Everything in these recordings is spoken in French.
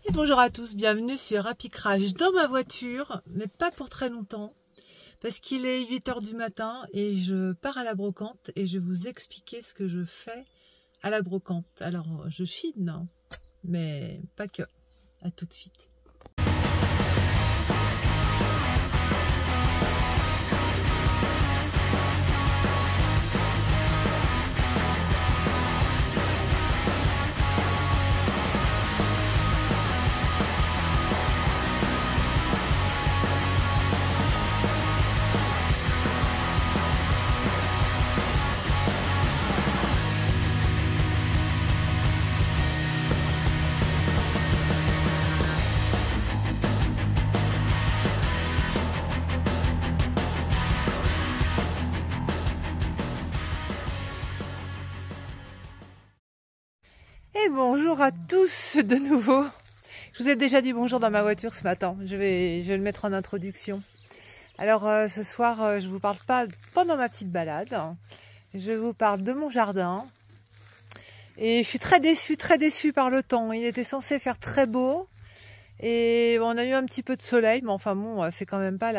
Et bonjour à tous, bienvenue sur Happy Crash dans ma voiture, mais pas pour très longtemps, parce qu'il est 8 h du matin et je pars à la brocante et je vais vous expliquer ce que je fais à la brocante. Alors, je chine, hein, mais pas que. À tout de suite. Et bonjour à tous de nouveau. Je vous ai déjà dit bonjour dans ma voiture ce matin. Je vais le mettre en introduction. Alors ce soir, je vous parle pas pendant ma petite balade. Je vous parle de mon jardin. Et je suis très déçue par le temps. Il était censé faire très beau. Et on a eu un petit peu de soleil, mais enfin bon, c'est quand même pas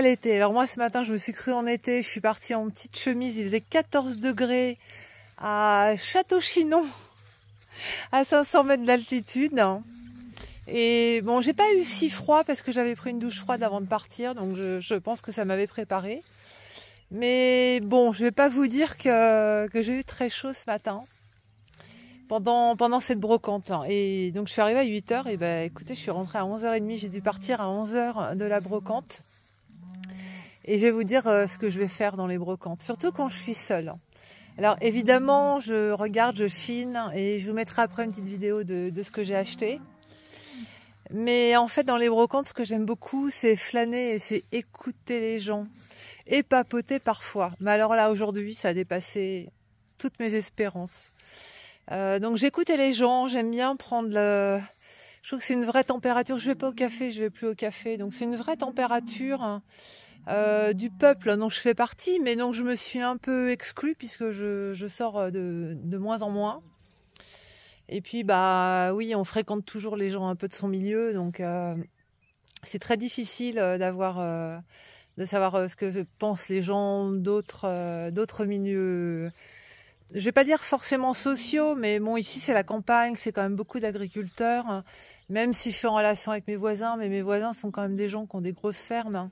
l'été. Alors moi ce matin, je me suis crue en été. Je suis partie en petite chemise. Il faisait 14 degrés. À Château-Chinon, à 500 mètres d'altitude. Et bon, j'ai pas eu si froid parce que j'avais pris une douche froide avant de partir, donc je pense que ça m'avait préparé. Mais bon, je vais pas vous dire que j'ai eu très chaud ce matin pendant cette brocante. Et donc je suis arrivée à 8 h et ben écoutez, je suis rentrée à 11 h 30, j'ai dû partir à 11 h de la brocante. Et je vais vous dire ce que je vais faire dans les brocantes, surtout quand je suis seule. Alors évidemment, je regarde, je chine et je vous mettrai après une petite vidéo de ce que j'ai acheté. Mais en fait, dans les brocantes, ce que j'aime beaucoup, c'est flâner et c'est écouter les gens et papoter parfois. Mais alors là, aujourd'hui, ça a dépassé toutes mes espérances. Donc j'écoutais les gens, j'aime bien prendre le... Je trouve que c'est une vraie température. Je vais pas au café, je vais plus au café. Donc c'est une vraie température... hein. Du peuple dont je fais partie, mais donc je me suis un peu exclue puisque je sors de moins en moins. Et puis bah oui, on fréquente toujours les gens un peu de son milieu, donc c'est très difficile de savoir ce que pensent les gens d'autres milieux. Je vais pas dire forcément sociaux, mais bon, ici c'est la campagne, c'est quand même beaucoup d'agriculteurs. Même si je suis en relation avec mes voisins, mais mes voisins sont quand même des gens qui ont des grosses fermes.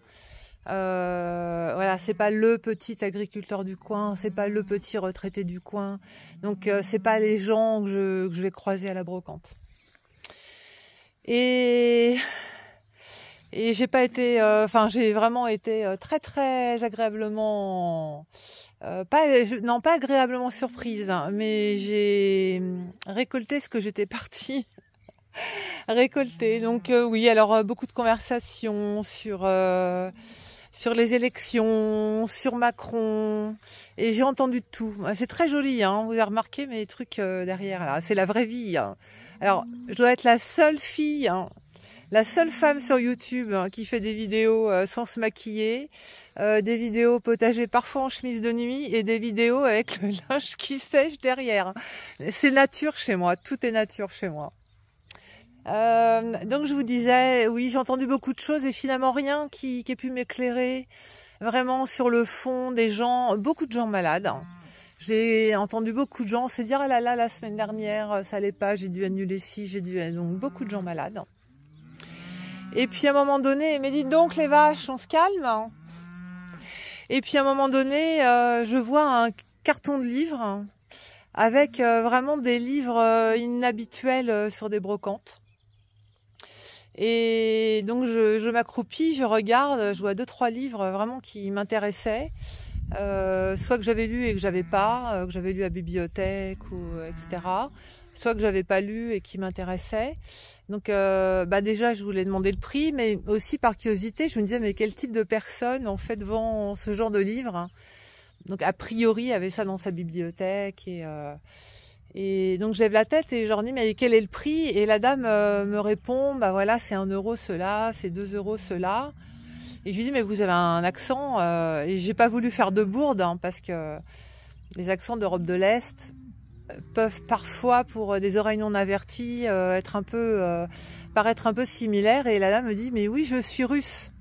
Voilà, c'est pas le petit agriculteur du coin, c'est pas le petit retraité du coin, donc c'est pas les gens que je vais croiser à la brocante. Et j'ai pas été, j'ai vraiment été très agréablement, pas agréablement surprise, hein, mais j'ai récolté ce que j'étais partie récolter. Donc oui, alors beaucoup de conversations sur les élections, sur Macron, et j'ai entendu tout. C'est très joli, hein, vous avez remarqué mes trucs derrière, là, c'est la vraie vie. Hein. Alors, je dois être la seule fille, hein, la seule femme sur YouTube hein, qui fait des vidéos sans se maquiller, des vidéos potager parfois en chemise de nuit, et des vidéos avec le linge qui sèche derrière. C'est nature chez moi, tout est nature chez moi. Donc je vous disais, oui, j'ai entendu beaucoup de choses et finalement rien qui ait pu m'éclairer vraiment sur le fond des gens, beaucoup de gens malades. J'ai entendu beaucoup de gens se dire, ah là là, la semaine dernière, ça allait pas, j'ai dû annuler ci, donc beaucoup de gens malades. Et puis à un moment donné, mais dites donc les vaches, on se calme. Et puis à un moment donné, je vois un carton de livres avec vraiment des livres inhabituels sur des brocantes. Et donc je m'accroupis, je regarde, je vois 2-3 livres vraiment qui m'intéressaient, soit que j'avais lu et que j'avais pas, que j'avais lu à bibliothèque ou etc. Soit que j'avais pas lu et qui m'intéressaient. Donc déjà je voulais demander le prix, mais aussi par curiosité, je me disais mais quel type de personne en fait vend ce genre de livre. Donc a priori avait ça dans sa bibliothèque et donc je lève la tête et je leur dis mais quel est le prix? Et la dame me répond bah voilà c'est 1 € cela, c'est 2 € cela. Et je lui dis mais vous avez un accent et j'ai pas voulu faire de bourde hein, parce que les accents d'Europe de l'Est peuvent parfois, pour des oreilles non averties, paraître un peu similaires. Et la dame me dit, mais oui, je suis russe.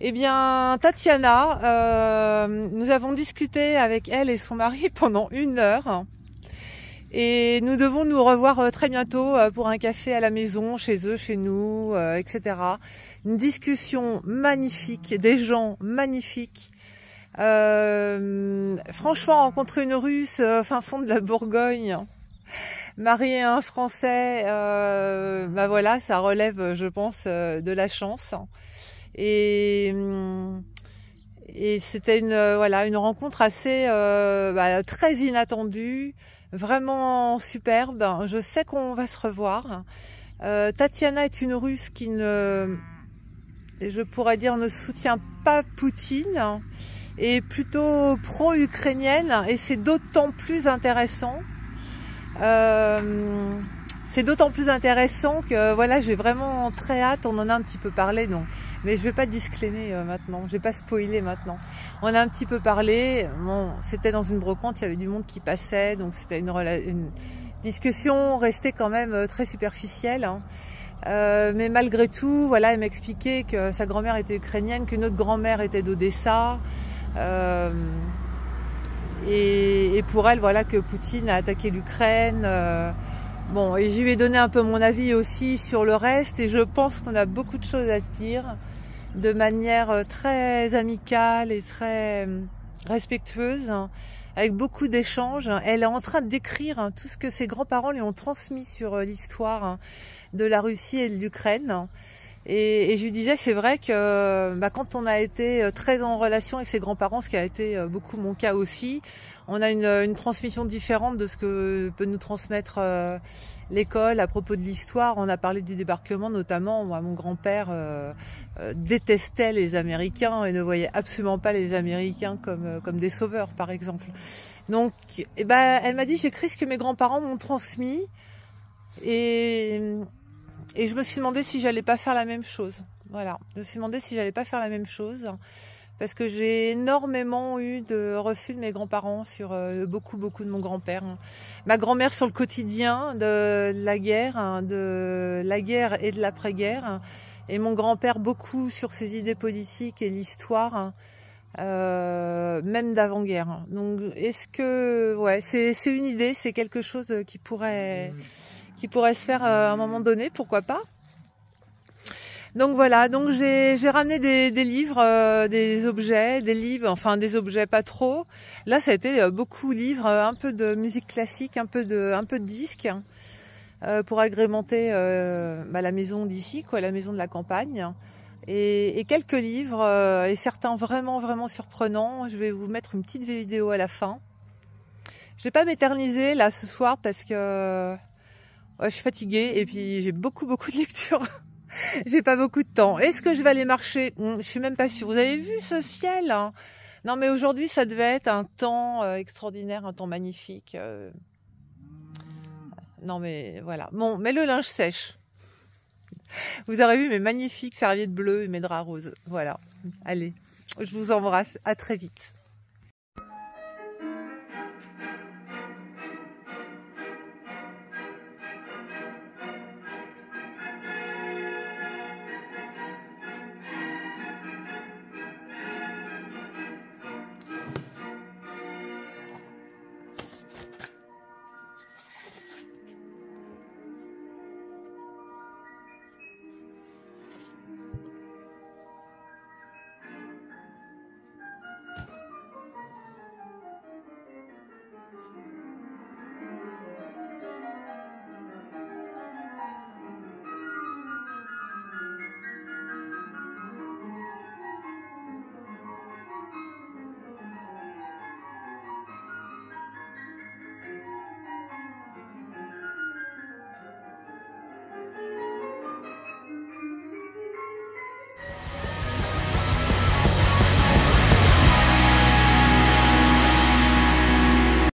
Eh bien, Tatiana, nous avons discuté avec elle et son mari pendant 1 heure. Et nous devons nous revoir très bientôt pour un café à la maison, chez eux, chez nous, etc. Une discussion magnifique, des gens magnifiques. Franchement, rencontrer une Russe fin fond de la Bourgogne, marier un Français, bah voilà, ça relève, je pense, de la chance. Et c'était une rencontre assez très inattendue, vraiment superbe. Je sais qu'on va se revoir. Tatiana est une Russe qui je pourrais dire, ne soutient pas Poutine, est plutôt pro-ukrainienne, et c'est d'autant plus intéressant. C'est d'autant plus intéressant que voilà, j'ai vraiment très hâte. On en a un petit peu parlé, donc, mais je vais pas disclaimer maintenant, je vais pas spoiler maintenant. On a un petit peu parlé. Bon, c'était dans une brocante, il y avait du monde qui passait, donc c'était une discussion restée quand même très superficielle. Hein. Mais malgré tout, voilà, elle m'expliquait que sa grand-mère était ukrainienne, que notre grand-mère était d'Odessa. Et pour elle, voilà, que Poutine a attaqué l'Ukraine. Bon, et je lui ai donné un peu mon avis aussi sur le reste, et je pense qu'on a beaucoup de choses à se dire de manière très amicale et très respectueuse, avec beaucoup d'échanges. Elle est en train de décrire tout ce que ses grands-parents lui ont transmis sur l'histoire de la Russie et de l'Ukraine. Et je lui disais, c'est vrai que quand on a été très en relation avec ses grands-parents, ce qui a été beaucoup mon cas aussi, on a une transmission différente de ce que peut nous transmettre l'école à propos de l'histoire. On a parlé du débarquement notamment. Moi, mon grand-père détestait les Américains et ne voyait absolument pas les Américains comme des sauveurs, par exemple. Donc, elle m'a dit, j'écris ce que mes grands-parents m'ont transmis, et je me suis demandé si j'allais pas faire la même chose. Voilà, je me suis demandé si j'allais pas faire la même chose, parce que j'ai énormément eu de refus de mes grands-parents sur beaucoup de mon grand-père. Ma grand-mère sur le quotidien de la guerre, et de l'après-guerre, et mon grand-père beaucoup sur ses idées politiques et l'histoire, même d'avant-guerre. Donc, est-ce que, ouais, c'est une idée, c'est quelque chose qui pourrait se faire à un moment donné, pourquoi pas. Donc voilà, donc j'ai ramené des livres, des objets, des objets pas trop. Là, ça a été beaucoup de livres, un peu de musique classique, un peu de disques, pour agrémenter la maison d'ici, quoi, la maison de la campagne. Et quelques livres, et certains vraiment surprenants. Je vais vous mettre une petite vidéo à la fin. Je vais pas m'éterniser là ce soir parce que ouais, je suis fatiguée, et puis j'ai beaucoup de lecture. J'ai pas beaucoup de temps. Est-ce que je vais aller marcher? Je suis même pas sûre. Vous avez vu ce ciel, hein? Non, mais aujourd'hui, ça devait être un temps extraordinaire, un temps magnifique. Non, mais voilà. Bon, mais le linge sèche. Vous aurez vu mes magnifiques serviettes bleues et mes draps roses. Voilà. Allez, je vous embrasse. À très vite.